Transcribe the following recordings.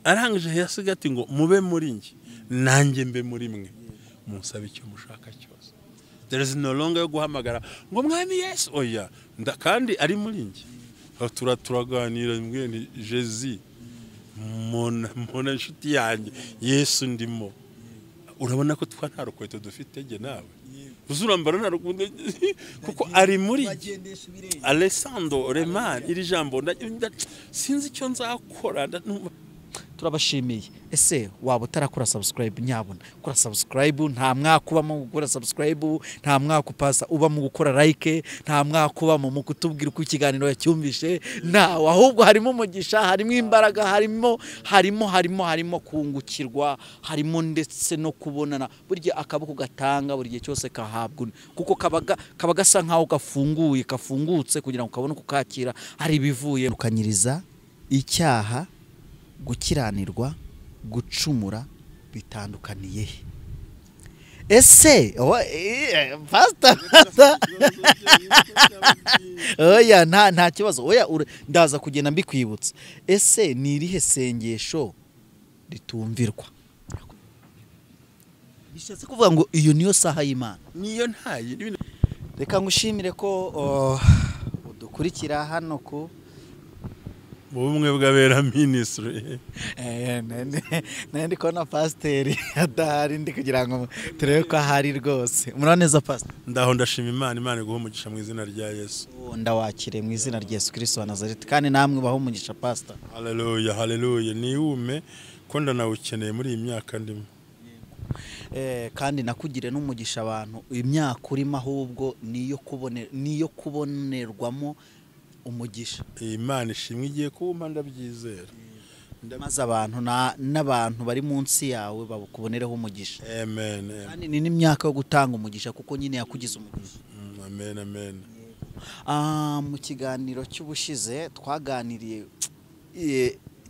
arangije yasiga ati ngo mube muri njye nanjye mbe muri mwe musabe icyo mushaka cyose. There is no longer yo guhamagara ngo mwami Yesu oya kandi ari muri njye. Turaganira mbwe ni Jésus mona nshuti yanjye Yesu ndimo. Urabona ko nta rukweto dufite ge nawe uzurambara nta rukundo kuko ari muri Alessandro Reman iri jambo sinzi icyo nzakora. Turabashimiye. Ese waba utarakora subscribe nyabona kora subscribe, nta mwaka ubamo gukora subscribe, nta mwaka upasa ubamo gukora like, nta mwaka ubamo mu kutubwira uko ikiganiro yacyumvishe, nawe ahubwo harimo umugisha, harimo imbaraga, harimo kungukirwa, harimo ndetse no kubonana. Burya akaboko gatanga buri gihe cyose kahabwa kuko kaba gasa nkaho kafungutse kugira ngo kabone kukakira hari ibivuye. Ukanyiriza icyaha, gukiranirwa, gucumura bitandukaniye he? Ese pastor oya nta kibazo, oya ndaza kugenda mbikwibutsa. Ese ni irihe sengesho ritumvirwa? Bishatse kuvuga ngo iyo niyo saha y'Imana, niyo ntaye. Reka ngushimire ko udukurikira hano ku Ubumwe bw'Abera Ministry. Nandi kona pastor adahari ndi kugira ngo turebe ko ahari rwose. Muraho neza pastor? Ndaho ndashima Imana iguhe umugisha mu izina rya Yesu. Ndawakire mu izina rya Yesu Kristo wa Nazareti kandi namwe baho umugisha pastor. Hallelujah niume ko ndanawukeneye muri iyi myaka ndimo. Kandi nakugire n'umugisha abantu imyaka urimo ahubwo niyo kubonerwamo umugisha. Imana ishimwe igiye kuba ndabyizera. Maze abantu n'abantu bari munsi yawe babukubonereho umugisha. Amen. Kandi ni n'imyaka yo gutanga umugisha kuko nyine yakugize umugisha. Amen. Mu kiganiro cy'ubushize twaganiriye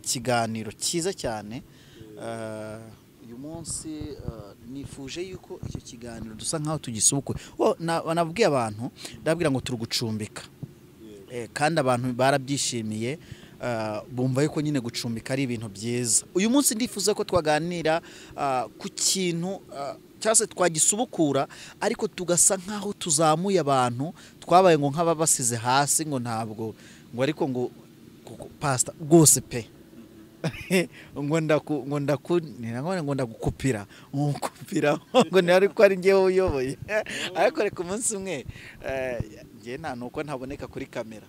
ikiganiro cyiza cyane. Uyu munsi nifuje yuko icyo kiganiro dusa nkaho tugisubukwe. Nabwiye abantu ndabwira ngo turugucumbika. Kandi abantu barabyishimiye bumva yuko nyine gucumbika ari ibintu byiza. Uyu munsi ndifuza ko twaganira ku kintu cyase twagisubukura ariko tugasa nkaho tuzamuye abantu twabaye ngo nk'ababasize hasi ngo ntabwo ngo ariko ngo pastor rwose pe ngo ndagukupira ngo ni ariko ari ngewe uyoboye ariko reka umunsi umwe nta nuko ntaboneka kuri kamera.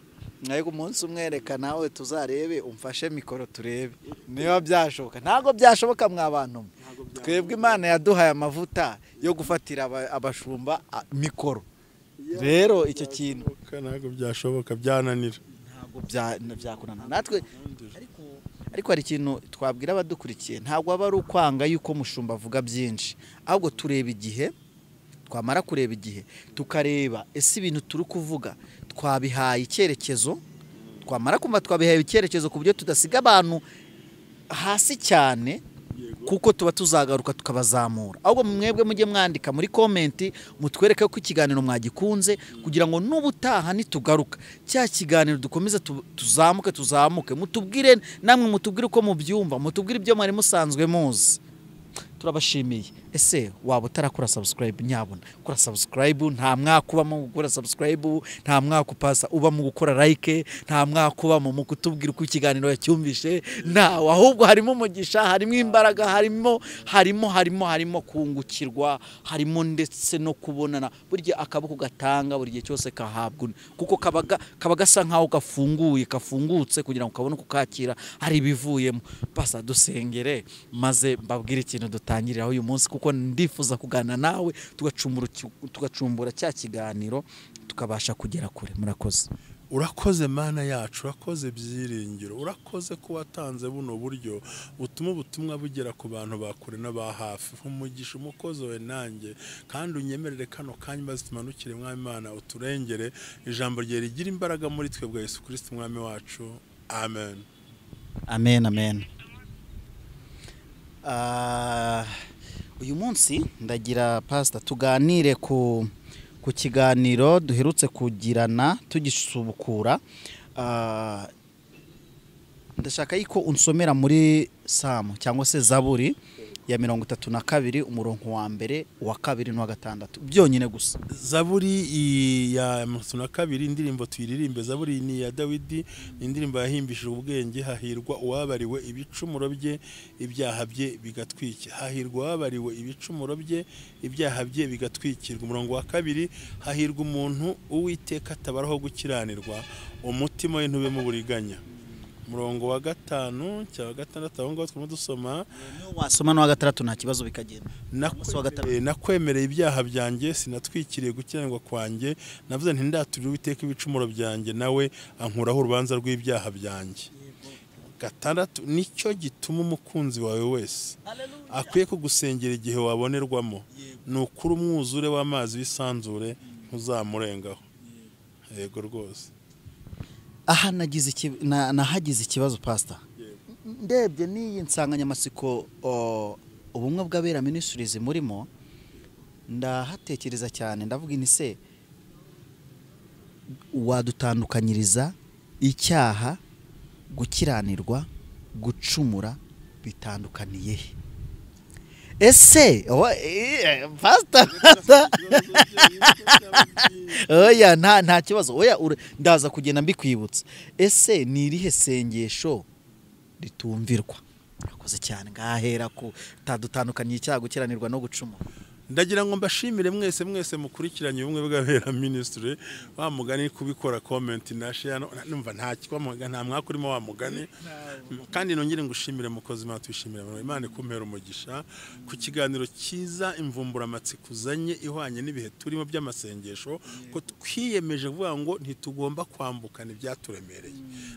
Mwego umunsi umwe reka nawe tuzarebe umfashe mikoro turebe niba byashoboka. Ntago byashoboka mwabantu, twebwe Imana yaduhaye amavuta yo gufatira abashumba mikoro. Rero icyo kintu ntago byashoboka, byananira, ntago byakunana natwe. Ariko hari ikintu twabwira abadukurikiye, ntago aba ari ukwanga yuko mushumba avuga byinshi, ahubwo tureba igihe. Twamara kureba igihe tukareba ese ibintu turi kuvuga twabihaye icyerekezo, twamara kumva twabihaye icyerekezo ku buryo tudasiga abantu hasi cyane kuko tuba tuzagaruka tukabazamura. Ahubwo mwebwe mujye mwandika muri comment mutwereke ko ikiganiro mwagikunze kugira ngo n'ubutaha nitugaruka cya kiganiro dukomeze tuzamuke, mutubwire namwe, mutubwire uko mubyumva, mutubwire ibyo mwari musanzwe muzi. Turabashimiye. Ese waba utarakora subscribe nyabona kora subscribe, nta mwaka ubamo gukora subscribe, nta mwaka upasa ubamo gukora like, nta mwaka ubamo mu kutubwira uko ikiganiro yacyumvishe, nawe ahubwo harimo umugisha, harimo imbaraga, harimo kungukirwa, harimo ndetse no kubonana. Burya akaboko gatanga buri gihe cyose kahabwa kuko kaba gasa nkaho kafungutse kugira ngo kabone kukakira hari ibivuyemo. Pasa dusengere maze mbabwire ikintu dutangiriraho uyu munsi kuko ndifuza kugana nawe tugacumbura cya kiganiro tukabasha kugera kure. Murakoze. Urakoze Mana yacu, urakoze byiringiro, urakoze ko watanze buno buryo butuma ubutumwa bugera ku bantu bakure n'aba hafi. Umugisha umukozi we nanjye kandi unyemerere kano kanya maze tumanukire Mwami Imana, uturengere ijambo rye rigira imbaraga muri twe bwa Yesu Kristo Mwami wacu. Amen. Uyu munsi ndagira pastor tuganire ku kiganiro duherutse kugirana tugisubukura. ndashaka yuko unsomera muri Samu cyangwa se Zaburi ya 32 umurongo wa mbere wa kabiri n'uwa gatandatu byonyine gusa. Zaburi ya 32 indirimbo tuyiririmbe. Zaburi ni ya Dawidi, indirimbo yahimbishije ubwenge. Hahirwa uwabariwe ibicumuro bye, ibyaha bye bigatwikira. Hahirwa uwabariwe ibicumuro bye, ibyaha bye bigatwikirwa. Umurongo wa kabiri, hahirwa umuntu Uwiteka atabaraho gukiranirwa, umutima we ntube mu buriganya. Murongo wa gatanu cyangwa gatandatu aho ngo twuma dusoma, wasoma no wa gatandatu nta kibazo bikagenda. Nakwemereye ibyaha byanjye, sinatwikiriye gukiranirwa kwanjye, navuze nti ndaturira Uwiteka ibicumuro byanjye, nawe ankuraho urubanza rw'ibyaha byanjye. Gatandatu, nicyo gituma umukunzi wawe wese akwiye kugusengera igihe wabonerwamo, nukuri umwuzure w'amazi w'isanzure ntuzamurengaho. Yego rwose. Aha nahagize ikibazo pastor. Ndebye n'iyi nsanganyamatsiko ubumwe bw'abera ministries murimo, ndahatekereza cyane ndavuga ni se wadutandukanyiriza icyaha, gukiranirwa, gucumura bitandukaniye he? Ese pastor oya nta kibazo, oya ndaza kugenda mbikwibutsa. Ese ni irihe sengesho ritumvirwa? Akoze cyane ngahera ko tadutandukanye icyaha, gukiranirwa no gucumura. Ndagira ngo mbashimire mwese mukurikiranye ubumwe bw'abera ministry. Wa mugani kubikora comment na share, numva nta kikwamuga, nta mwaka urimo wa mugani. Kandi nongere ngushimire mukozi Imana, twishimire Imana ikumpera umugisha ku kiganiro cyiza imvumbura matsikuzanye ihwanye n'ibihe turimo by'amasengesho, ko twiyemeje kuvuga ngo ntitugomba kwambukana ibyaturemereye.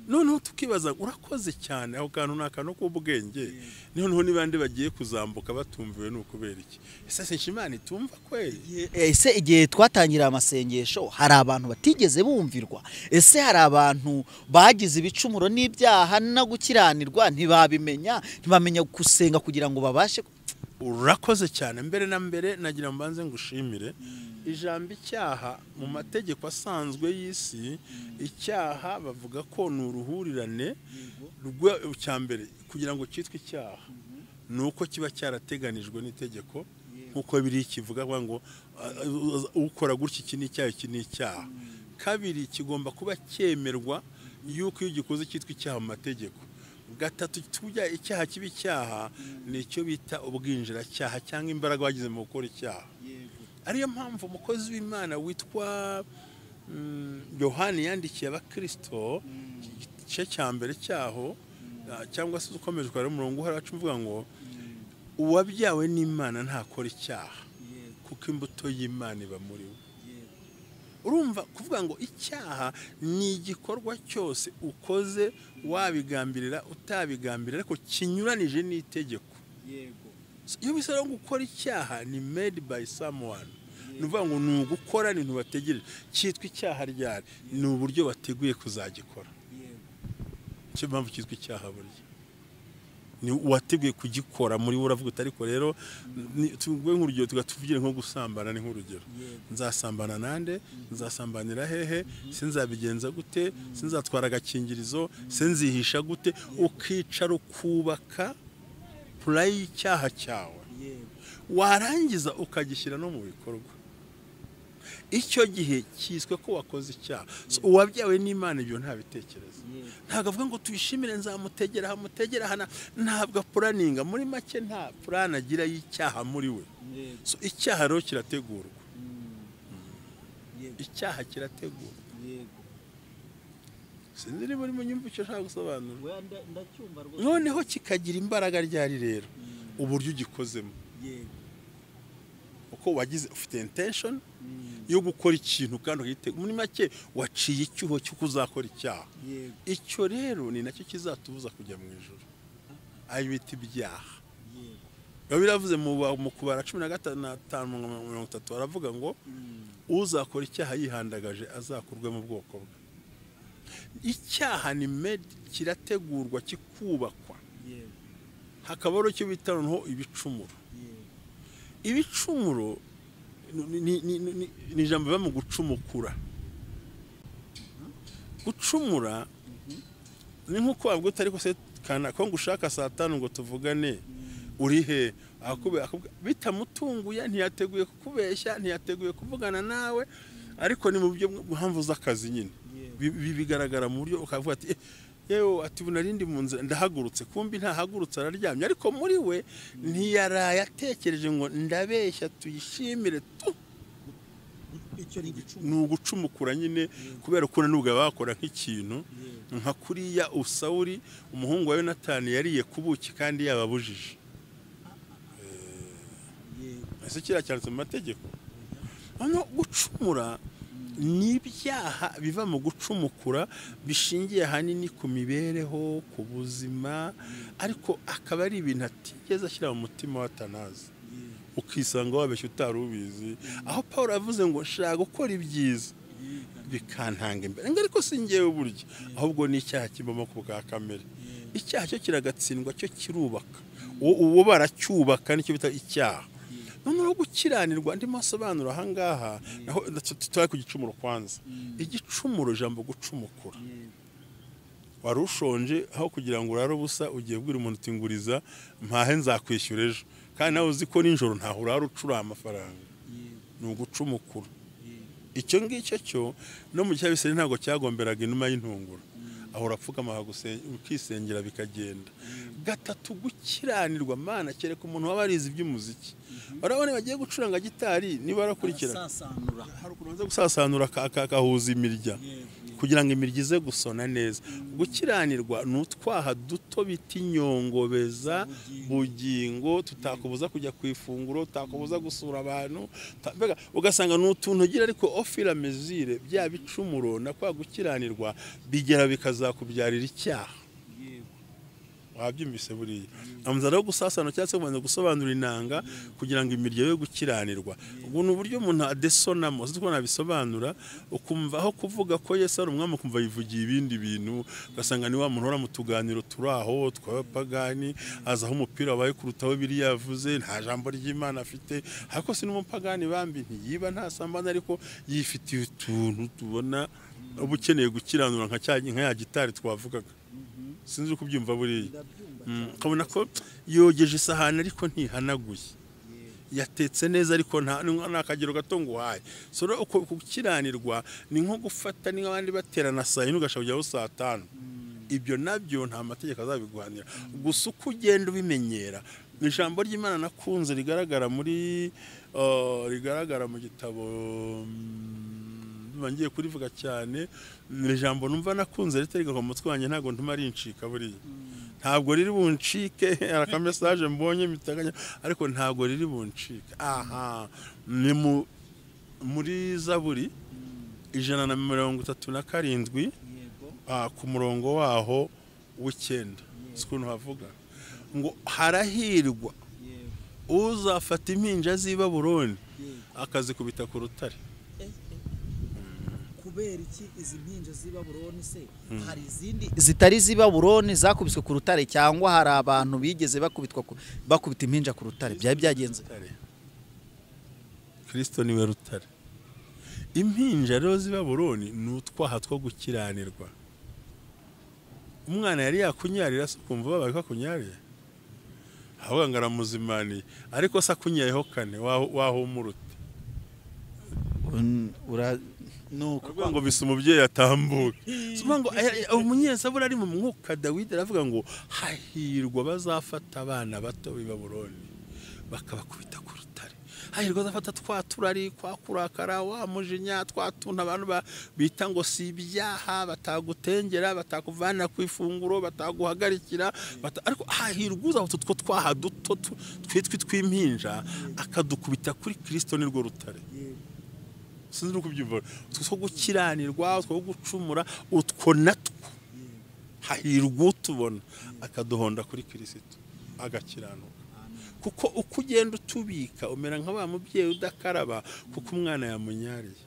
Noneho tukibaza urakoze cyane, aho kantu nakano k'ubwenge, noneho nibande bagiye kuzambuka batumviwe n'ukubera iki? Ese Imana itumva kweli? Ese igihe twatangira amasengesho hari abantu batigeze bumvirwa? Ese hari abantu bagize ibicumuro n'ibyaha no gukiranirwa ntibamenya gusenga kugira ngo babashe? Urakoze cyane. Mbere na mbere nagira mbanze ngushimire. Ijambo icyaha mu mategeko asanzwe y'isi, icyaha bavuga ko ni uruhurirane rw'icyambere kugira ngo cyitwe icyaha, nuko kiba cyarateganijwe n'itegeko, nkuko biri kivuga ngo ukora gutya iki ni icyaha, iki ni icyaha. Kabiri, kigomba kuba cyemerwa yuko iyo gikoze cyitwa icyaha mu mategeko. Gatatu, tujya icyaha kibi icyaha nicyo bita ubwinjiracyaha cyangwa imbaraga wagize mu gukora icyaha. Ariyo mpamvu umukozi w'Imana witwa Yohani yandikiye abakristo igice cya mbere cyaho, cyangwa se ukomeje kwa umurongo uharacu uvuga ngo uwabyawe n'Imana ntakora icyaha kuko imbuto y'Imana iba muri we. Urumva kuvuga ngo icyaha ni igikorwa cyose ukoze wabigambirira utabigambirira ariko kinyuranije n'itegeko. Iyo bisaba gukora icyaha ni made by someone, nuvuga ngo ni ugukora ni ntubategereje. Cyitwa icyaha ryari? Ni uburyo bateguye kuzagikora. Cyo mpamvu cyitwa icyaha burya ni wateguye kugikora muri we. Uravuga ariko rero tugwe nk'urugero tugatuvugire nko gusambana, ni nk'urugero. Nzasambana nande? Nzasambanira hehe? Sinzabigenza gute? Sinzatwara agakingirizo? Sinzihisha gute? Ukicara ukubaka play y'icyaha cyawe, warangiza ukagishyira no mu bikorwa. Icyo gihe cyiswe ko wakoze icyaha. Uwabyawe n'Imana ibyo ntabitekereza. Ntabwo avuga ngo tuyishimire nzamutegera hana, ntabwo planinga. Muri make nta plan agira y'icyaha muri we. Icyaha rero kirategurwa. Icyaha kirategurwa. Sinzi muri mu nyumva icyo nshaka gusobanura. Noneho kikagira imbaraga ryari rero uburyo ugikozemo. Uko wagize ufite intention yo gukora ikintu kandi uhite muri make waciye icyuho cyo kuzakora icyaha. Icyo rero ni nacyo kizatubuza kujya mu ijuru. Ayo bita ibyaha. Biravuze mu kubara 15:30 aravuga ngo uzakora icyaha yihandagaje azakurwe mu bwoko bwe. Icyaha ni made, kirategurwa kikubakwa. Hakabaro cyo bita noneho ibicumuro. Ibicumuro ni ijambo biba mu gucumukura. Gucumura ni nkuko wabwo utari ko se kana ko ngushaka saa 5 ngo tuvugane uri he bitamutunguye ntiyateguye kukubeshya ntiyateguye kuvugana nawe ariko ni mu byo mpamvu z'akazi nyine bigaragara mu buryo ukavuga ati yewe ati bunarindi mu nzira ndahagurutse kumbi ntahagurutse araryamye ariko muri we ntiyaraye atekereje ngo ndabeshya tuyishimire tu ni ugucumukura nyine kubera ko nubwo bakora nk'ikintu nka kuriya Usawuri umuhungu wa Yonatani yariye kubuki kandi yababujije ese kiracyanditse mu mategeko hano gucumura n'ibyaha biva mu gucumukura bishingiye hanini ku mibereho ku buzima ariko akaba ari ibintu atigeze ashyira mu mutima watanazi ukisanga wabeshya utarubizi aho Paul avuze ngo nshaka gukora ibyiza bikantanga imbere ariko singewe buryo ahubwo ni icyaha kibamo ku bwa kamere icyaha cyo kiragatsindwa cyo kirubaka uwo baracyubaka nicyo bita icyaha noneho gukiranirwa ndimo asobanura ahangaha naho tutari ku gicumuro kwanza igicumuro jambo gucumukura warushonje aho kugira ngo urare ubusa ugiye kubwira umuntu utinguriza mpahe nzakwishyura ejo kandi nawe uzi ko ninjoro ntaho urare ucura amafaranga ni ugucumukura icyo ngicyo cyo no mu cyabiseri ntabwo cyagomberaga inuma y'intungura aho urapfukama ukisengera bikagenda gatatu gukiranirwa mana kereka umuntu waba arizi iby'umuziki barabone bagiye gucuranga gitari niba arakurikira hari ukuntu gusasanura akahuza imirya kugira ngo imirya ize gusona neza gukiranirwa n'utwaha duto biti nyongobeza bugingo tutakubuza kujya ku ifunguro tutakubuza gusura abantu ugasanga n'utuntu ugira ariko ofira mezire bya bicumuro na kwa gukiranirwa bigera bikazakubyarira icyaha wabyumvise buriya amuzara yo gusasana cyangwa kubanza gusobanura inanga kugira ngo imirya yo gukiranirwa ubwo ni uburyo umuntu adesonamo uzi ko nabisobanura ukumva aho kuvuga ko Yesu ari umwami ukumva yivugiye ibindi bintu ugasanga ni wa muntu ora mu tuganiro turaho tw'abapagani azaho umupira wabaye kurutaho biri yavuze nta jambo ry'Imana afite ariko si n'umupagani bambi ntiyiba nta sambana ariko yifitiye utuntu tubona ubukeneye gukiranura nka ya gitari twavugaga sinzi kubyumva buriya kabona ko yogeje isahani ariko ntihanaguye yatetse neza ariko nta nakagero gato ngo haye so uko gukiranirwa ni nko gufata n'abandi baterana saa 7 ugashabyaho saa 5 ibyo nabyo nta mategeko azabiguhanira gusa uko ugenda ubimenyera ijambo ry'Imana nakunze rigaragara mu gitabo bangiye kurivuga cyane ijambo numva nakunze riteriga ku mutwe wanjye ntago ntuma rincika buriya ntabwo riri buncike araka message mbonye mitaganya ariko ntabwo riri buncike aha ni muri Zaburi 137 ku murongo waho w'icyenda sikuntu havuga ngo harahirwa uzafata impinja z'iba Buroni akazikubita ku rutare kubera iki izi mpinja ziba Buroni se hari izindi zitari ziba Buroni zakubiswe ku rutare cyangwa hari abantu bigeze bakubita impinja ku rutare byari byagenze Kristo niwe rutare impinja rero ziba Buroni n'utwaha two gukiranirwa umwana yari yakunyarira kumva babaye kwakunyarira aho ngaramuzimani ariko sa kunyayeho kane wahumurute nuko ngo bisa umubyeyi atambuka suba ngo umunyesabura ari mu mwuka Dawidi aravuga ngo hahirwa bazafata abana bato biba Buroni bakabakubita ku rutare hahirwa bazafata twaturari kwa kurakara wa mujinya twatunta abantu bita ngo si ibyaha batagutengera batakuvana ku ifunguro bataguhagarikira ariko hahirwa uzafata utwo twaha duto twimpinja akadukubita kuri Kristo nirwo rutare sinzi kubyumva two gukiranirwa two gucumura utwo natwo hahirwa utubona akaduhonda kuri Kristo agakiranuka kuko uko ugenda utubika umera nka wa mubyeyi udakaraba kuko umwana yamunyariye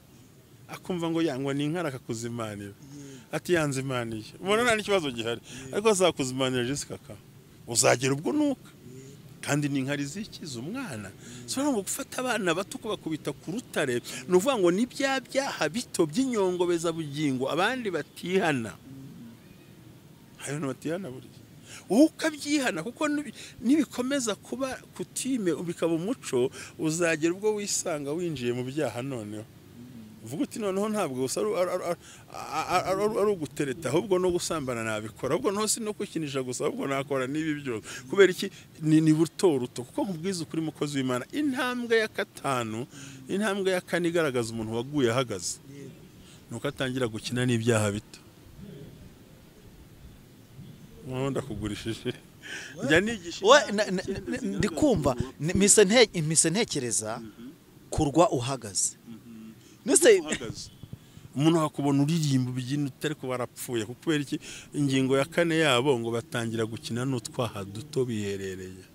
akumva ngo yangwa ni inkara akakuzimanira ati yanzimaniye ubona nta n'ikibazo gihari ariko azakuzimanira Jessica uzagera ubwo nuka kandi ni inkari zikiza umwana so ngo gufata abana bato kubakubita ku rutare nuvuga ngo ni byaha bito by'inyongobeza bugingo abandi batihana ayo notiyana buriya wowe ukabyihana kuko nibikomeza kuba kutime bikaba umuco uzagera ubwo wisanga winjiye mu byaha noneho uvuga uti noneho ntabwo gusa ari ugutereta ahubwo no gusambana nabikora ahubwo no si no kwikinisha gusa ahubwo nakora n'ibi byose kubera iki ni buto kuko nkubwiza ukuri mukozi w'Imana intambwe ya gatanu intambwe ya kane igaragaza umuntu waguye ahagaze nuko atangira gukina n'ibyaha bito ndakugurishije njya nigisha ndikumva mise ntekereza kurwa uhagaze umuntu akubona uririmba ubyina utari ko barapfuye kubera iki ingingo ya kane yabo ngo batangira gukina n'utwaha duto biherereye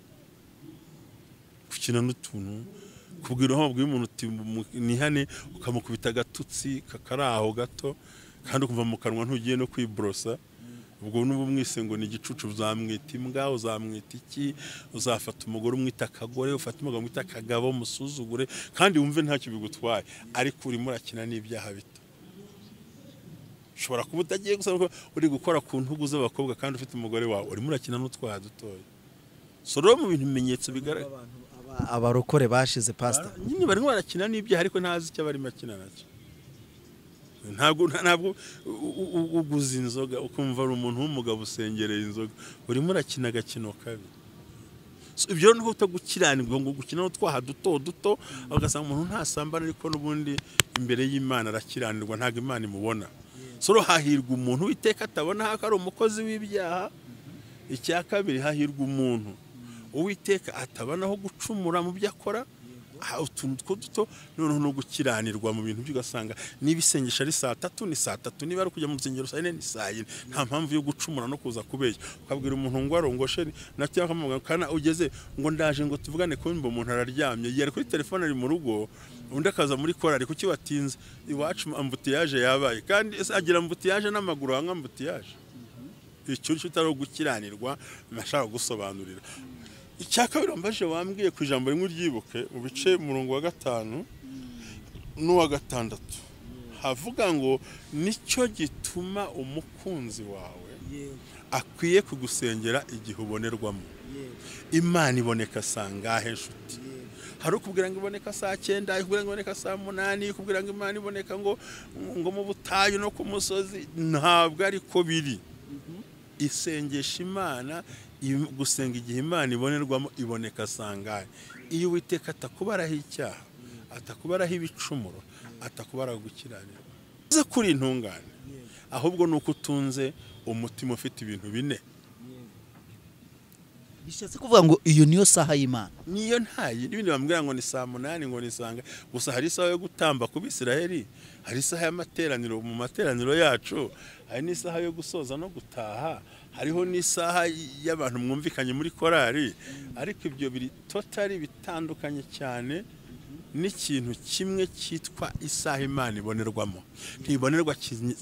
gukina n'utuntu kubwira aho bw'umuntu uti nihane ukamukubita agatutsi kakaraho gato kandi ukumva mu kanwa ntugiye no kwibrosa ubwo n'ubu mwise ngo ni igicucu uzamwita imbwa uzamwita iki uzafata umugore umwita akagore ufata umugabo umwita akagabo musuzugure kandi wumve ntacyo bigutwaye ariko urimo urakina n'ibyaha bito ushobora kuba utagiye gusa uri gukora ku ntugu z'abakobwa kandi ufite umugore wawe urimo urakina n'utwaha dutoya so rero mu bintu bimenyetso bigaragara abarokore bashize pastor nyine barimo barakina n'ibyaha ariko ntazi icyo barimo akina nacyo ntabwo uguza inzoga ukumva ari umuntu w'umugabo usengereye inzoga urimo urakina agakino kabi ibyo niho utagukiranirwa ngo gukina n'utwaha duto ugasanga umuntu ntasambana ariko n'ubundi imbere y'Imana arakiranirwa ntabwo Imana imubona so hahirwa umuntu witeka atabona ko ari umukozi w'ibyaha icya kabiri hahirwa umuntu uwiteka atabonaho gucumura mu byo akora utuntu duto noneho no gukiranirwa mu bintu by'ugasanga nibisengesha ari saa 3 ni saa 3 niba ari kujya mu nsengero saa 4 ni saa 4 nta mpamvu yo gucumura no kuza kubeshya ukabwira umuntu ngo arongoshe natwe kana ugeze ngo ndaje ngo tuvugane ko umuntu araryamye yari kuri telefone ari mu rugo undi akaza muri korari kuki watinze iwacu ambutiyaje yabaye kandi agira ambutiyaje n'amaguru hanga ambutiyaje icyo cyutaro gukiranirwa nashaka gusobanurira icyaka birombaje wambwiye ku ijambo rimwe ryibuke mu bice murongo wa 5 n'uwa 6 havuga ngo nicyo gituma umukunzi wawe akwiye kugusengera igihe ubonerwamo Imana iboneka sangahe nshuti hari ukubwira ngo iboneka saa 9 ikubwira ngo iboneka saa 8 ikubwira ngo Imana iboneka ngo mu butayu no ku musozi ntabwo ariko biri isengesha Imana gusenga igihe Imana ibonerwamo iboneka sangahe iyo Uwiteka atakubaraho icyaha atakubaraho ibicumuro atakubara gukiranirwa uze kuri intungane ahubwo nuko utunze umutima ufite ibintu bine bishatse kuvuga ngo iyo niyo saha y'Imana niyo ntayi n'ibindi bambwira ngo ni saa 8 ngo nisanga gusa hari isaha yo gutamba ku Bisiraheli hari isaha y'amateraniro mu materaniro yacu hari n'isaha yo gusoza no gutaha hariho n'isaha y'abantu mwumvikanye muri korari ariko ibyo biri totally bitandukanye cyane n'ikintu kimwe cyitwa isaha Imana ibonerwamo ntibonerwa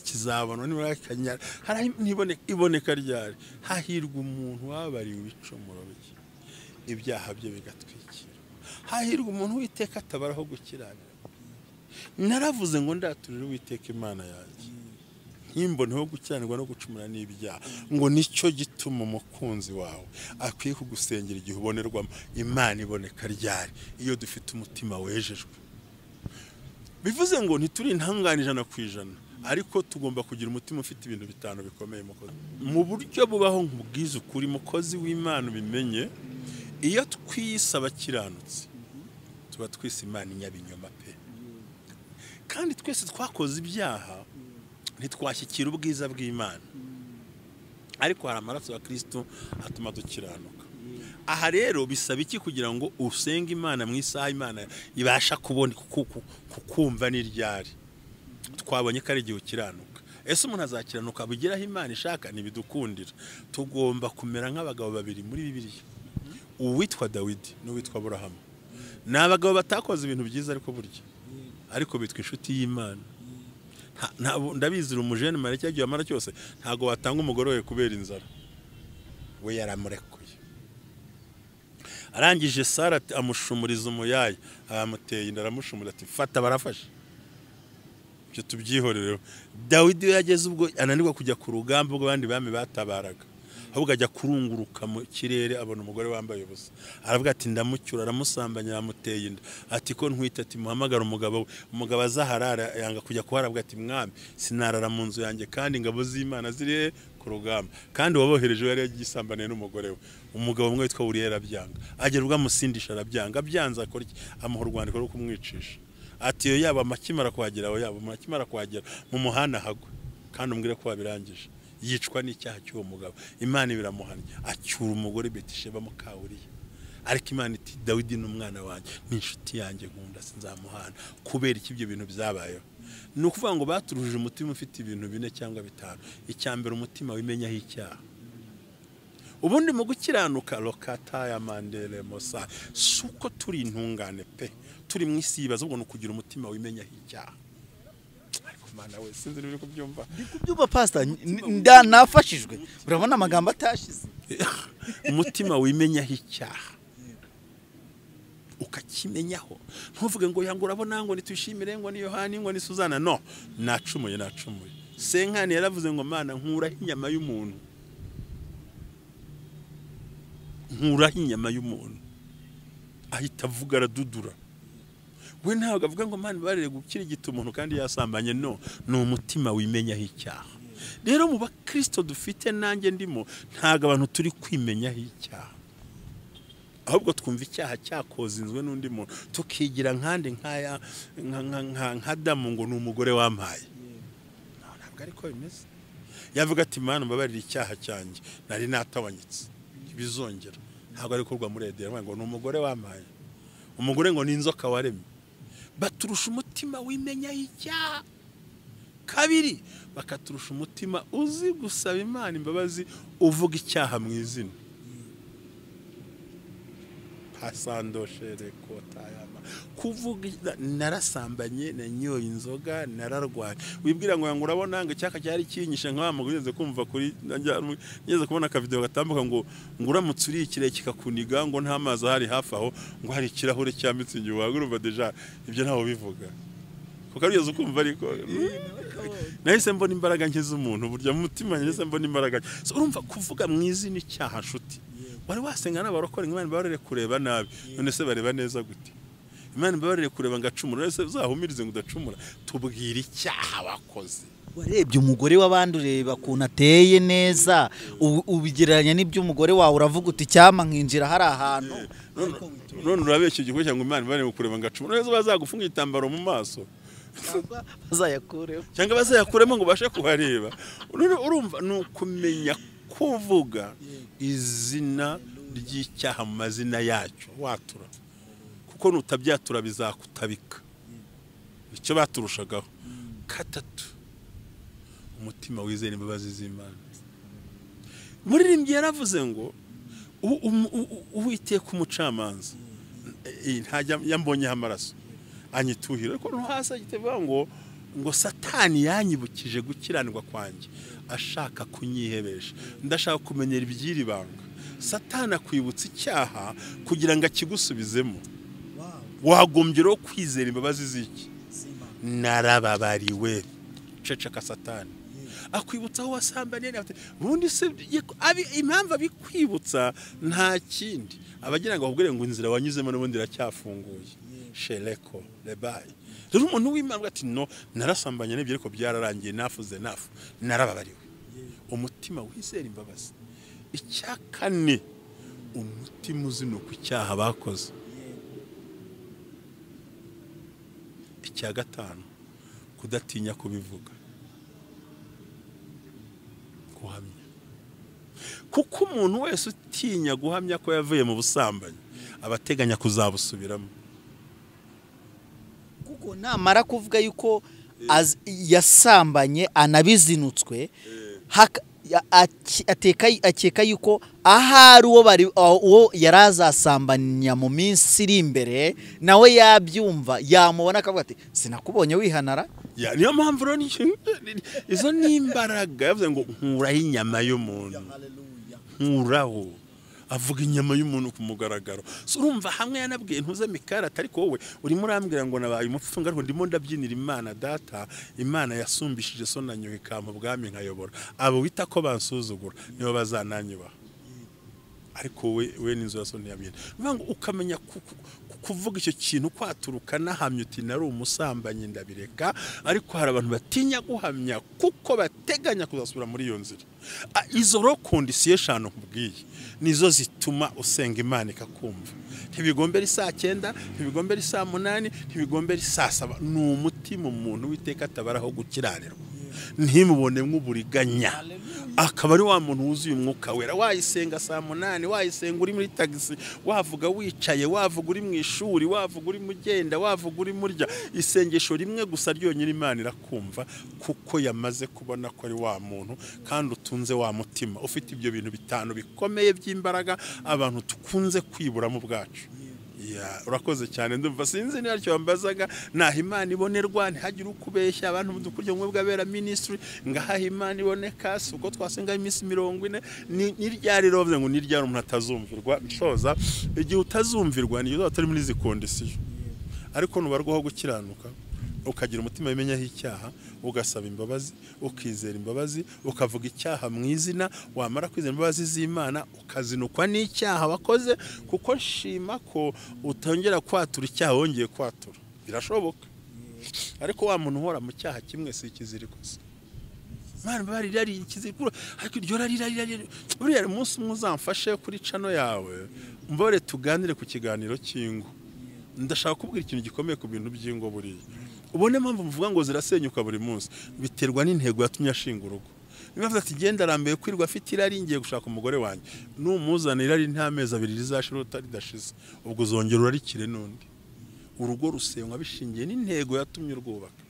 kizabona n'ibakanyara iboneka ryari hahirwa umuntu wabariwe ibicumuro bye ibyaha bye bigatwikira hahirwa umuntu witeka atabaraho gukiranira naravuze ngo ndaturire Uwiteka Imana yanjye nkimboneho gukiranirwa no gucumura n'ibyaha ngo nicyo gituma umukunzi wawe akwiye kugusengera igihe ubonerwamo Imana iboneka ryari iyo dufite umutima wejejwe bivuze ngo ntituri intangane 100% ariko tugomba kugira umutima ufite ibintu bitanu bikomeye mu buryo bubaho nkubwiza ukuri mukozi w'Imana bimenye iyo twisaba kiranutse tuba twise Imana inyabinyoma pe kandi twese twakoze ibyaha ntitwashyikira ubwiza bw'Imana ariko hari amaraso ya Kristo atuma dukiranuka aha rero bisaba iki kugira ngo usenge Imana mu isaha Imana ibasha kubona kukumva n'iryari twabonye ko ari igihe ukiranuka ese umuntu azakiranuka bugeraho Imana ishaka nibidukundira tugomba kumera nk'abagabo babiri muri Bibiliya uwitwa Dawidi n'uwitwa Aburahamu n'abagabo batakoze ibintu byiza ariko burya ariko bitwa inshuti y'Imana ndabizira umujene mareke yagiye amara cyose ntago watanga umugore we kubera inzara we yaramurekuye arangije Sara amushumuriza umuyaya amuteye inda aramushumura ati fata barafashe byo tubyihorere. Dawidi yageze ubwo ananirwa kujya ku rugamba ubwo abandi bami batabaraga, ahubwo ajya kurunguruka mu kirere abona umugore wambaye ubusa, aravuga ati ndamucyura, aramusambanya, amuteye inda, ati ko ntwita, ati muhamagara umugabo we. Umugabo azaharara yanga kujya kuharavuga ati mwami sinarara mu nzu yanjye kandi ingabo z'Imana ziri ku rugamba, kandi wabohereje yari yagisambaniye n'umugore we. Umugabo umwe witwa Uriya arabyanga, agera ubwo amusindisha arabyanga, byanze akora iki, amuha urwandiko rwo kumwicisha. Ati yo yaba amakimara kuhagera, yaba amakimara kuhagera mu muhanda hagwe, kandi umbwire ko wabirangije. Yicwa n'icyaha cy'uwo mugabo, Imana biramuhanye, acyura umugore Betisheba mukawuriye. Ariko Imana iti Dawidi n'umwana wanjye n'inshuti yanjye nkunda sinzamuhana. Kubera iki ibyo bintu byabayeho? Ni ukuvuga ngo baturujije umutima ufite ibintu 4 cyangwa 5. Icyambere umutima wimenyaho icyaha. Ubundi mu gukiranuka lokata ya mandele mosa suko turi intungane pe, turi mu isi yibaza ubwo no kugira umutima wimenyaho icyaha. Mana we sinzi uri kubyumva. Ndikubyumva pastor, nafashijwe. Urabona amagambo atashize. Umutima wimenyaho icyaha. Ukakimenyaho. Ntuvuge ngo yango urabona ngo nitwishimire ngo ni Yohani ngo ni Suzana, no. Nacumuye. Senkani yaravuze ngo Mana nkura inyama y'umuntu. Ahita avuga aradudura. We ntabwo avuga ngo Mana barere gukira igiti umuntu kandi yasambanye, no. Ni umutima wimenyaho icyaha. Rero mu bakristo dufite nanjye ndimo, ntago abantu turi kwimenyaho icyaha, ahubwo twumva icyaha cyakozinzwe n'undi muntu tukigira nkande nkaya nka Adamu ngo ni umugore wampaye. Ntabwo ariko bimeze. Yavuga ati Mana mbabarira icyaha cyanjye nari natawanyitse bizongera. Ntabwo ari kurwa muri Edeni ngo ni umugore wampaye. Umugore ngo ni inzoka waremye. Baturusha umutima wimenyaho icyaha. Kabiri bakaturusha umutima uzi gusaba Imana imbabazi, uvuga icyaha mu izina. Hasandoshere kotayama kuvuga narasambanye, nanyoye inzoga, nararwanye. Wibwira ngo yangu urabona ngo cyaka cyari kinyisha nk'abamugenze kumva kuri ngeze kubona aka video gatambuka ngo uramutse uri ikire kikakuniga ngo nta mazi hari hafi aho ngo hari ikirahure cya mitsingi wagurumva deja ibyo ntaho bivuga. Kuko ariyo ukumva ariko nahise mbona imbaraga nke z'umuntu burya mu mutima nahise mbona imbaraga. So urumva kuvuga mu izina icyaha nshuti. Wari wasenga n'abarokora Imana barere kureba nabi, none se bareba neza gute? Imana barere kureba ngacumura, none se uzahumirize ngo udacumura. Tubwira icyaha wakoze. Warebye umugore w'abandi ureba kuntu ateye neza, ubigereranya n'iby'umugore wawe uravuga uti cyama nkinjira hari ahantu. None urabeshye igihe cyangwa Imana barere kureba ngacumura, none bazagufunga itambaro mu maso. Bazayakuremo. Cyangwa bazayakuremo ngo bashe kuhareba. Urumva nukumenya kuvuga izina ry'icyaha mu mazina yacyo watura, kuko nutabyatura bizakutabika. Icyo baturushagaho. Katatu umutima wizera imbabazi z'Imana. Muririmbyi yaravuze ngo uwiteka umucamanza ntajya yambonyeho amaraso anyituhira, ariko no hasi agitevuga ngo Satani yanyibukije gukiranirwa kwanjye ashaka kunyihebesha. Ndashaka kumenyera ibyiri banga. Satani akwibutsa icyaha kugira ngo akigusubizemo. Wagombye ro kwizera imbabazi z'iki. Narababariwe. Ceceka Satani. Akwibutsa aho wasambaniye ubundi se impamvu abikwibutsa nta kindi. Abagira ngo ahubwire ngo inzira wanyuzemo n'ubundi iracyafunguye. Shereko lebayi. Rero umuntu w'Imana ati no narasambanye n'ibyo ariko byararangiye nafuze narababariwe. Umutima wizera imbabazi. Icyakane umutima uzino ku cyaha bakoze. Icya gatanu kudatinya kubivuga. Guhamya. Kuko umuntu wese utinya guhamya ko yavuye mu busambanyi abateganya kuzabusubiramo. Kuko namara kuvuga yuko yasambanye anabizinutswe akeka yuko ahari uwo yarazasambanya mu minsi iri imbere nawe yabyumva yamubona akavuga ati sinakubonye wihanara. Niyo mpamvu rero izo ni imbaraga yavuze ngo nkuraho inyama y'umuntu. Nkuraho avuga inyama y'umuntu ku mugaragaro. So urumva hamwe yanabwiye ntuze Mikali atari ko wowe urimo urambwira ngo nabaye umupfu ngaho ndimo ndabyinira Imana data, Imana yasumbishije so nanyoye ikampa ubwami nkayobora. Abo wita ko bansuzugura nibo bazananyubaha. Ariko we n'inzu yaso ntiyabira. Ngo ukamenya kuvuga icyo kintu kwaturuka nahamya uti nari umusambanyi ndabireka, ariko hari abantu batinya guhamya kuko bateganya kuzasubira muri iyo nzira. Izo ro condition nkubwiye nizo zituma usenga Imana ikakumva. Ntibigombera saa 9, ntibigombera saa 8, ntibigombera saa 7. Ni umutima umuntu witeka atabaraho gukiranirwa. Ntimubone nk'uburiganya. Akaba ari wa muntu wuzuye umwuka wera. Wayisenga saa 8, wayisenga uri muri taxi, wavuga wicaye, wavuga uri mu ishuri, wavuga uri mugenda, wavuga uri murya. Isengesho rimwe gusa ryonyine Imana irakumva kuko yamaze kubona ko ari wa muntu kandi utunze wa mutima ufite ibyo bintu bitanu bikomeye by'imbaraga abantu tukunze kwibura mu bwacu. Urakoze cyane ndumva sinzi niba cyo wambazaga naho Imana ibonerwa ntihagire ukubeshya abantu mudukuryo mwe bwabera ministry ngaha Imana iboneka uko twasenga iminsi 40 ni ryari rovye ngo ni ryari umuntu atazumvirwa nshoza igihe utazumvirwa ni atari muri izi condition ariko nubarwaho gukiranuka ukagira umutima bimenyaho icyaha ugasaba imbabazi ukizera imbabazi ukavuga icyaha mu izina wamara kwizera imbabazi z'Imana ukazinukwa n'icyaha wakoze kuko nshima ko utongera kwatura icyaha wongeye kwatura birashoboka ariko wa muntu uhora mu cyaha kimwe si Kiziriko Mana bari rari Kiziriko ariko iryo rari buriya umunsi muzamfashe kuri cano yawe mbore tuganire ku kiganiro cy'ingo ndashaka kubwira ikintu gikomeye ku bintu by'ingo buriya ubone mpamvu mvuga ngo zirasenyuka buri munsi biterwa n'intego yatumye ashinga urugo. Nibavuze ati genda arambiye kwirwa afite irari ngiye gushaka umugore wanjye numuzanira ari nta mezi 2 rizashira utaridashize ubwo uzongera urarikire nundi urugo rusenywa bishingiye n'intego yatumye urwubaka.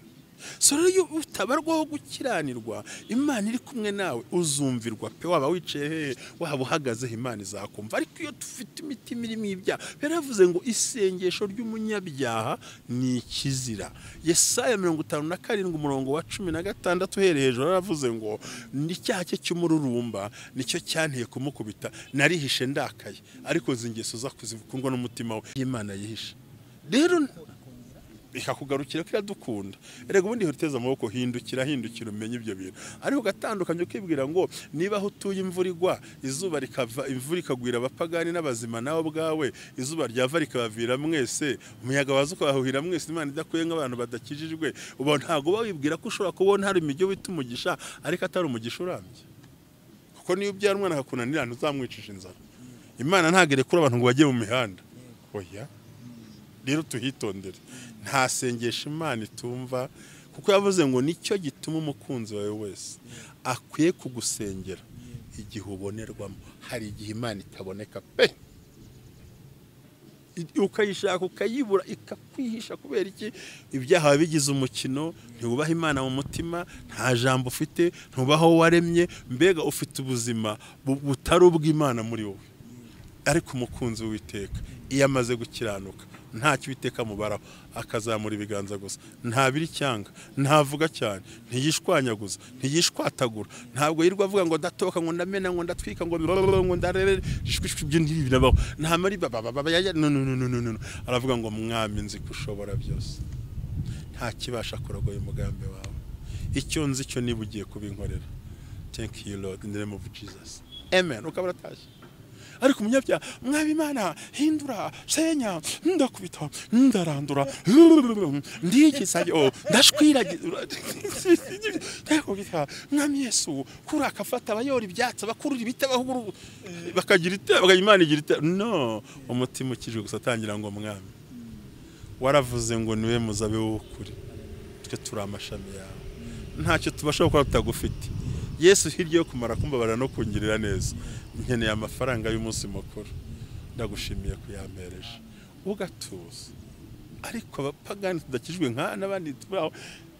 So rero utabarwaho gukiranirwa Imana iri kumwe nawe uzumvirwa pe waba wicaye waba uhagaze Imana izakumva. Ariko iyo tufite imitima irimo ibyaha beravuze ngo isengesho ry'umunyabyaha ni ikizira. Yesaya 57 umurongo wa 16 uhereye hejuru aravuze ngo n'icyaha cye cy'umururumba nicyo cyanteye kumukubita narihishe ndakaye ariko zingeso za kuzivukundwa n'umutima we Imana yihishe. Rero ikakugarukira kiradukunda erega ubundi hoteza amaboko hindukira umenye ibyo bintu ariko gatandukanye ukibwira ngo niba aho utuye imvura igwa izuba rikava imvura ikagwira abapagani n'abazima nawe bwawe izuba ryava rikabavira mwese umuyaga waza ukahahira mwese Imana idakuye nk'abantu badakijijwe uba ntago bawibwira ko ushobora kubona hari imijyo wita umugisha ariko atari umugisha urambye kuko niyo ubyara umwana akakunanira ntuzamwicisha inzara. Imana ntagere kuri abantu ngo bajye mu mihanda oya rero tuhitondere nta sengesho Imana itumva kuko yavuze ngo nicyo gituma umukunzi wawe wese akwiye kugusengera igihe ubonerwamo. Hari igihe Imana itaboneka pe ukayishaka ukayibura ikakwihisha kubera iki ibyaha bigize umukino ntiwubaha Imana mu mutima nta jambo ufite ntubaho waremye mbega ufite ubuzima butari ubw'Imana muri wowe. Ariko umukunzi w'Uwiteka iyo amaze gukiranuka ntacyo Uwiteka mubaraho akazamura ibiganza gusa ntabiri cyanga ntavuga cyane ntiyishwanyaguza ntiyishwatagura ntabwo yirwa avuga ngo ndatoka ngo ndamena ngo ndatwika ngo ndarere ibyo ntibirabaho nta mari no aravuga ngo mwami nzi kushobora byose nta kibasha kurogoya umugambi wawe icyo nzi cyo niba ugiye kubinkorera. Thank you Lord in the name of Jesus amen. Ukabara tashi ariko umunyabyaha mwami Imana hindura senya ndakubita ndarandura ndigisaje ndashwiragira mwami Yesu kurakafata abayora ibyatsi bakurura ibite bahuguru bakagira ite Imana igira ite no umutima ukijwe gusa atangira ngo mwami waravuze ngo niwe muzabe w'ukuri twe turi amashami yawe ntacyo tubasha gukora tutagufite. Yesu hiryo kumara kumbabara no kungirira neza nkeneye amafaranga y'umunsi mukuru ndagushimiye kuyampereje ugatuza ariko abapagani tudakijwe nka nabandi turaho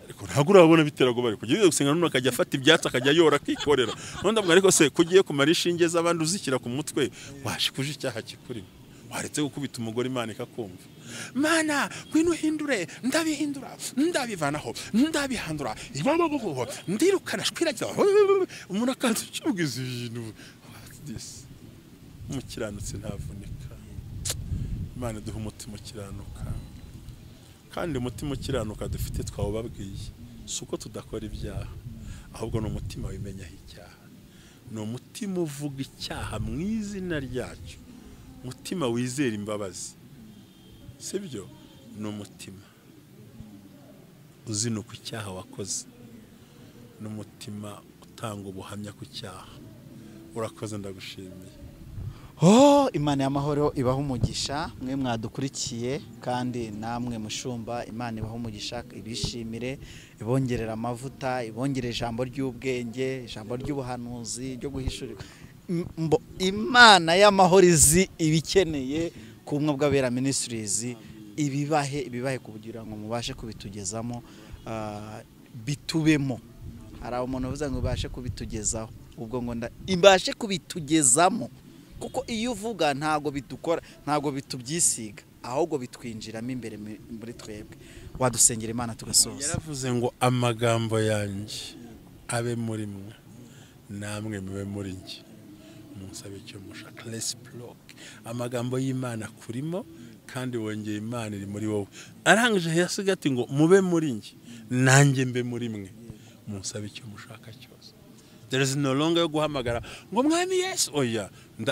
ariko ntago urabona biterago bari kugira gusenga none akajya afata ibyatsi akajya yora akikorera none mbwa ariko se kugiye kumara ishinge z'abandi uzikira ku mutwe washikuje icyaha kikuri waretse gukubita umugore Imana ikakumva. Mana gwino hindure ndabihindura ndabivanaho ndabihandura ndirukana shwiragira umuntu akanze cyugize ibintu this umukiranutsi ntavunika. Imana duha umutima ukiranuka, kandi umutima ukiranuka dufite twawubabwiye si uko tudakora ibyaha, ahubwo ni umutima wimenyaho icyaha, ni umutima uvuga icyaha mu izina ryacyo, umutima wizera imbabazi, sibyo? Ni umutima uzinuka icyaha wakoze, n'umutima utanga ubuhamya ku cyaha. Urakoze, ndagushimiye. Imana y'amahoro ibaho umugisha, mwe mwadukurikiye, kandi namwe mushumba, Imana ibaho umugisha, ibishimire, ibongerera amavuta, ibongerera ijambo ry'ubwenge, ijambo ry'ubuhanuzi, ryo guhishurira. Imana y'amahoro izi ibikeneye ku bumwe bw'Abera Ministries, ibibahe kugira ngo mubashe kubitugezamo, bitubemo. Hari umuntu uvuze ngo ibashe kubitugezaho, ubwo ngo ibashe kubitugezamo, kuko iyo uvuga ntago bidukora, ntago bitubyisiga, ahubwo bitwinjiramo imbere muri twebwe. Wadusengera Imana tugasoza. Yaravuze ngo amagambo yanjye abe muri mwe, namwe mube muri njye, munsabe icyo mushaka. Amagambo y'Imana kurimo, kandi wongeye Imana iri muri wowe. Arangije yasiga ati ngo mube muri njye, nanjye mbe muri mwe, munsabe icyo mushaka cyose. There is no longer yo guhamagara ngo mwami Yesu, oya,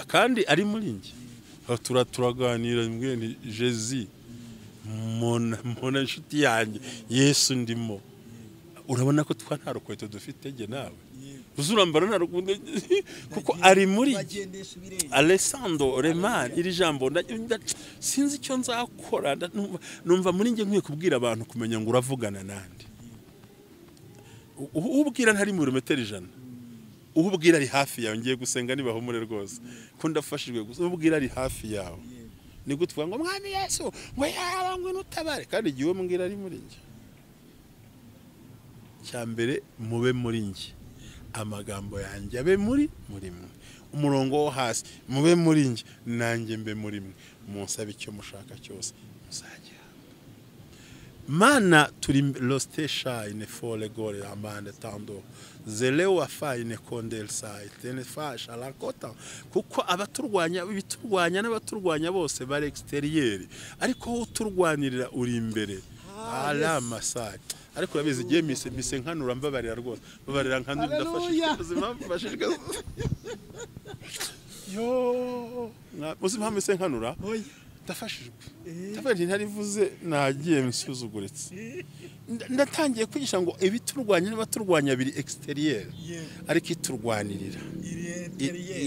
kandi ari muri njye. Turaganira mbwene Jésus, mona nshuti yanjye, Yesu ndimo. Urabona ko nta rukweto dufite ge nawe, uzurambara nta rukundo, kuko ari muri Alessandro Reman. Iri jambo sinzi icyo nzakora, numva muri njye nkwiye kubwira abantu kumenya ngo uravugana nande. Ubwira ntari mu metero 100, ubwira ari hafi yawe. Ngiye gusenga nibahumure rwose ko ndafashijwe gusa. Ubwira ari hafi yawe, ni gutvuga ngo mwami Yesu, ngo yabangwe nutabare, kandi giwe mbwira ari muri njye. Cyambere mube muri njye, amagambo yanjye abe muri mwe. Umurongo wo hasi, mube muri njye, nanjye mbe muri mwe, munsabe icyo mushaka cyose muzajya. Mana turi lostesha ine fole gore amande tando zelewa fa ine kondelsa itene fasha la kota, kuko abaturwanya biturwanya n'abaturwanya bose bari exterieur, ariko uturwanirira uri imbere. Alama sai, ariko urabizi giye mise nkanura mbabarira rwose, babarira nkanura ndafashije ubuzima bashishika. Yo ubuzima mise nkanura ndafashijwe, ndafashije ntarivuze, nagiye misuzuguritse. Ndatangiye kwigisha ngo ibiturwanya n'abaturwanya biri exterieur, ariko iturwanirira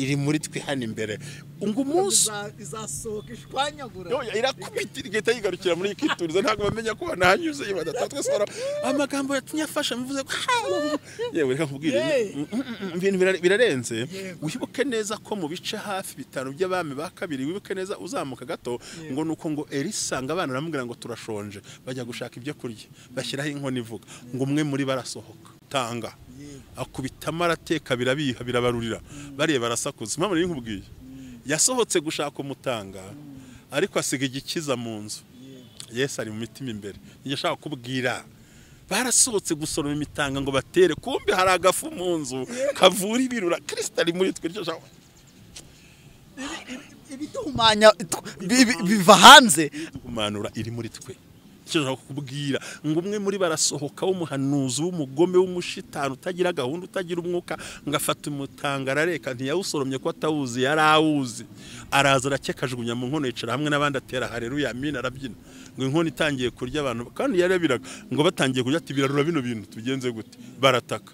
iri muri twe hano imbere. Ngo umunsi izasohoka ishwanyagura, irakubitira igahita yigarukira muri ikituriza, ntabwo bamenya ko nahanyuze badatwe sora. Amagambo yatunyafasha mvuze ko yewe reka nkubwire ibintu birarenze. Wibuke neza ko mu bice hafi 5 by'abami ba kabiri, wibuke neza uzamuka gato, ngo nuko ngo Elisanga abana aramubwira ngo turashonje, bajya gushaka ibyo kurya, bashyiraho inkoni ivuga ngo umwe muri barasohoka tanga, akubita marateka birabiha birabarurira, bariye barasakuza. Impamvu nari nkubwiye, yasohotse gushaka umutanga, ariko asiga igikiza mu nzu. Yesu ari mu mitima imbere. Njye shaka kubwira, barasohotse gusoroma imitanga ngo batere, kumbe hari agafu mu nzu kavura ibirura. Kristo ari muri twe. Ibituhumanya biva hanze, kumanura iri muri twe. Cyo kubwira ngo umwe muri barasohoka w'umuhanuzi w'umugome w'umushitani utagira gahunda, utagira umwuka, ngafata umutanga arareka, ntiyawusoromye ko atawuzi, yarawuzi. Araza arakekajugunya mu nkono, yicara hamwe n'abandi atera haleluya amina, arabyina. Ngo inkono itangiye kurya abantu, kandi yarabiraga ngo batangiye kurya ati birarura bino bintu tugenze gute, barataka.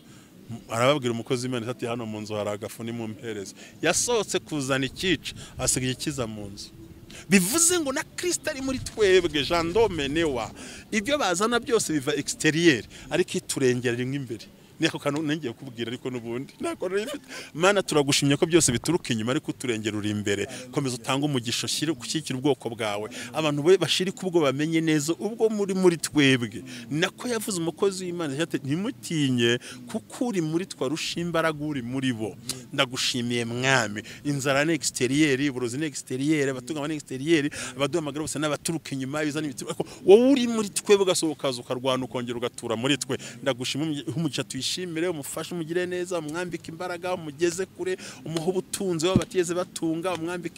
Arababwira umukozi w'Imana ati hano mu nzu hari agafu ni mu mpereze. Yasohotse kuzana ikica, asigaye ikiza mu nzu. Bivuze ngo na Kristo ari muri twebwe, jandome newa. Ibyo bazana byose biva exterieur, ariko iturengera rimwe imbere. Niko kantu ngiye kubwira, ariko nubundi nako rifite. Mana turagushimye ko byose bituruka inyuma, ariko uturengera uri imbere. Komeza utanga umugisha, shire gushyigikira ubwoko bwawe. Abantu bashirika ubwo bamenye neza ubwo muri twebwe. Nako yavuze umukozi w'Imana ati ntimutinye, kuko uri muri twa rushimbaraga uri muri bo. Ndagushimiye mwami. Inzara ni exterieur, uburozi ni exterieur, abatungama ni exterieur, abaduhamagara bose n'abaturuka inyuma bizana ibituruka. Wowe uri muri twebwe, gasohoka ukarwana ukongera ugatura muri twe. Ndagushimiye umugisha umwishimire umufashe umugire neza umwambike imbaraga umugeze kure umuha ubutunzi w'abatigeze batunga umwambike